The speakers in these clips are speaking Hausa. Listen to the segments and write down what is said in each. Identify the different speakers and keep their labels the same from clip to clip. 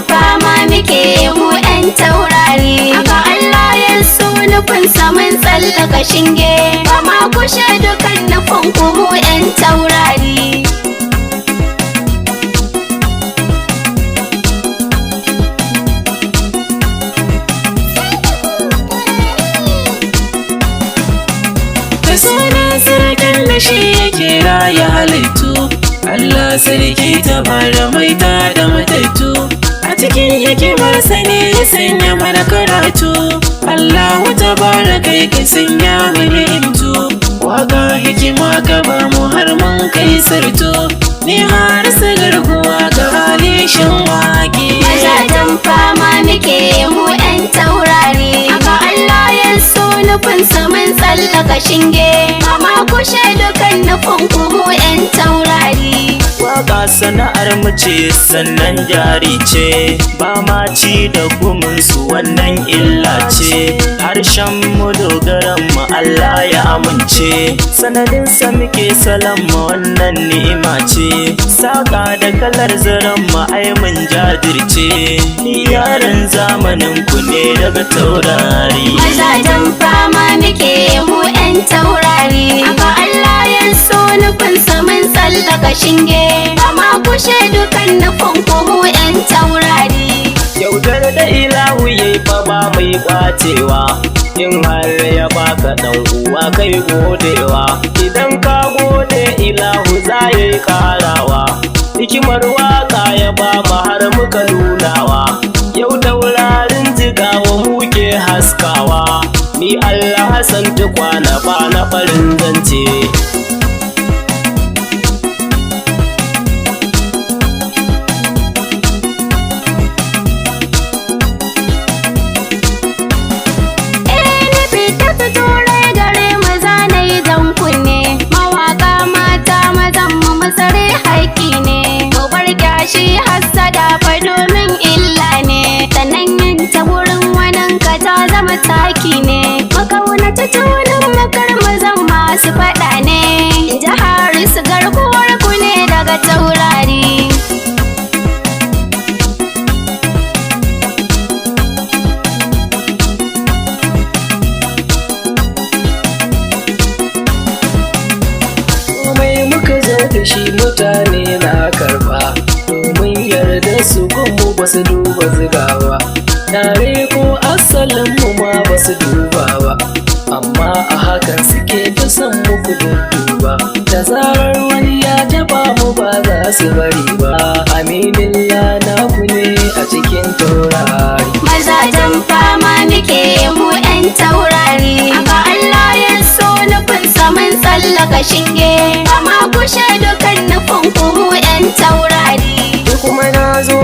Speaker 1: fama muke mu 'yan taurari. Haka Allah ya so nufinsa mun tsallaka shinge, ba ma kushe dukan nufin ku mu 'yan taurari.
Speaker 2: Da suna sarkin da shi yake raya halittu, Allah sarki tabara mai da matattu. A cikin hikimarsa ne ya sanya mana karatu, Allahu tabaraka yake sanya mini imtu. Waka hikima ka ba mu har mun kai sarto, ni har su garkuwa ga halishin waƙe.
Speaker 1: Mazajen fama muke mu 'yan taurari. Haka Allah ya so nufinsa mun tsallaka shinge, ba ma kushe dukan nufin ku mu 'yan taurari.
Speaker 2: Waka sana'ar mu ce sannan jari ce, ba ma ci da guminsu wannan illa ce. Harshen mu dogaran mu Allah ya amince, sanadinsa muke salon mu wannan ni'ima ce. Saka da kalar zaren mu ai mun jajirce, ni yaran zamanin ku ne daga taurari.
Speaker 1: Mazajen fama muke mu 'yan taurari. Haka Allah ya so nufinsa mun tsallaka shinge, ba ma kushe dukan nufin ku mu 'yan taurari.
Speaker 2: Yaudar da ilahu yayi fa ba mai kwacewa, in har ya baka dan uwa kai godewa. Idan ka gode ilahu za ya yi karawa, hikimar waka ya ba mu har muka nunawa. Yau taurarin jigawa muke haskawa, ni Allah Hassan tukwana ba na farin zance.
Speaker 1: Shi hassada fa domin illa ne, sannan yin ta wurin wanin ka ta zama taki ne. Makaunata tunin makar mazan masu faɗa ne, jihar su garkuwar ku ne daga taurari.
Speaker 2: Komai muka zo da shi mutane na karba, domin yarda su gunmu ba su duba zigawa. Tare ko asalin mu ma ba su duba ba, amma a hakan suke ta son muku dudduba. Da zarar wani ya taba mu ba za su bari ba, aminillah naku ne a cikin taurari.
Speaker 1: Mazajen fama muke mu 'yan taurari. Haka Allah ya so nufinsa mun tsallaka shinge, ba ma kushe dukan nufin ku mu 'yan taurari.
Speaker 2: Kuma na zo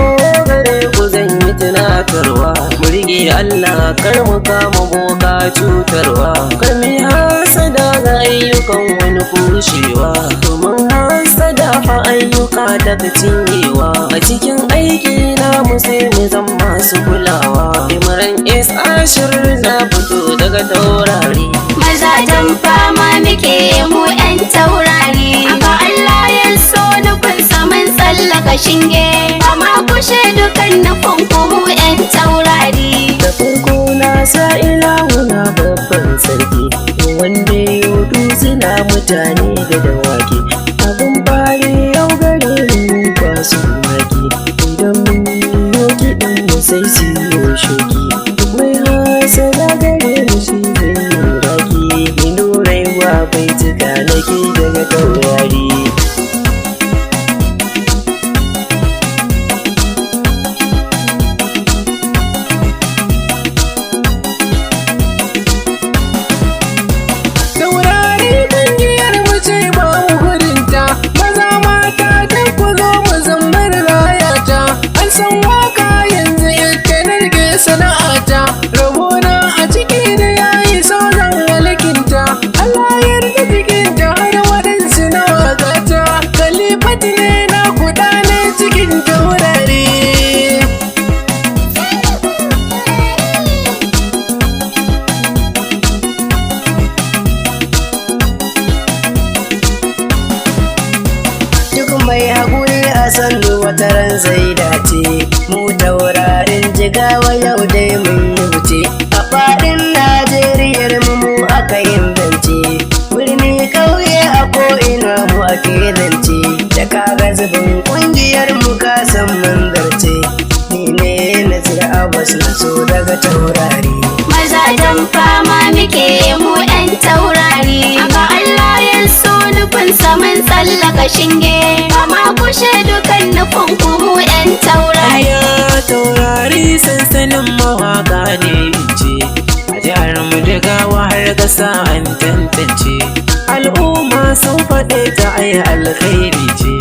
Speaker 2: gare ku zan yi tunatarwa, mu rige Allah kar mu kama boka cutarwa. Kar mu hasada ga ayyukan wani kushewa, domin hasada fa ayyuka daga cinyewa. A cikin aiki na mu sai mu zan masu kulawa, Imran S Ashir na fito daga taurari.
Speaker 1: Mazajen fama muke mu 'yan taurari. Haka Allah ya so nufinsa mun tsallaka shinge, ba ma kushe dukan nufin ku mu 'yan taurari.
Speaker 2: Da farko na sa ilahu na babban sarki, wanda ya suna mutane da dawaki. Abin fari yau gare mu ba su maki, idan mun yi kiɗan mu sai su yi shoki. Mai hasada gare mu shi zai yi raki, ino raiwa bai tuka nake daga taurari.
Speaker 3: sana'ata rabona a ciki da yayi sauran halikinta. Allah yarda jikinta har waɗansu na wakata, kalifat ne na kuɗa ne cikin taurari.
Speaker 2: Duk mai haƙuri a sannu wataran zai dace, mu taurari.
Speaker 3: ake zance da kaga zubin kungiyar mu ka san mun zarce ni ne Nazir Abbas na so daga taurari
Speaker 1: Mazajen fama muke mu 'yan taurari Aka Allah ya so nufin mun tsallaka shinge Kama kushe dukan nufin ku mu 'yan taurari
Speaker 2: Aya taurari sansanin mawaka ne ce a jihar mu Jigawa har ƙasa an tantance al'umma sun faɗe ta ai alkhairi ce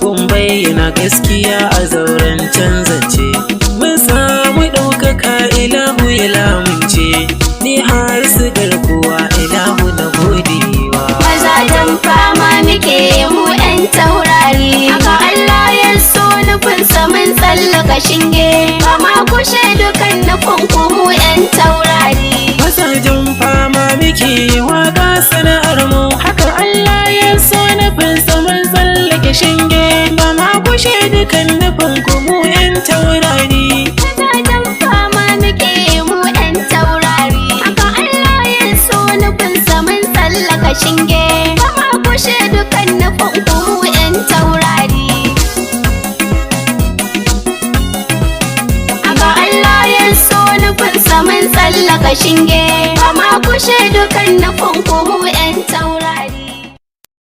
Speaker 2: kun bayyana gaskiya a zauren canzance mun samu ɗaukaka ilahu ya lamunce ni har su garkuwa ilahu na godewa
Speaker 1: Mazajen fama muke mu 'yan taurari Aka Allah ya so nufin mun tsallaka shinge Kama kushe dukan nufin ku mu 'yan taurari
Speaker 2: Mazajen fama muke waka sana'ar mu haka Allah ya so nufin mun tsallake shinge ba ma kushe dukan nufin ku mu 'yan taurari
Speaker 1: Mazajen fama muke mu 'yan taurari Aka Allah ya so nufin mun tsallaka shinge Kama kushe dukan nufin ku mu 'yan taurari Aka Allah ya so nufin mun tsallaka shinge Kama kushe dukan nufin ku mu 'yan taurari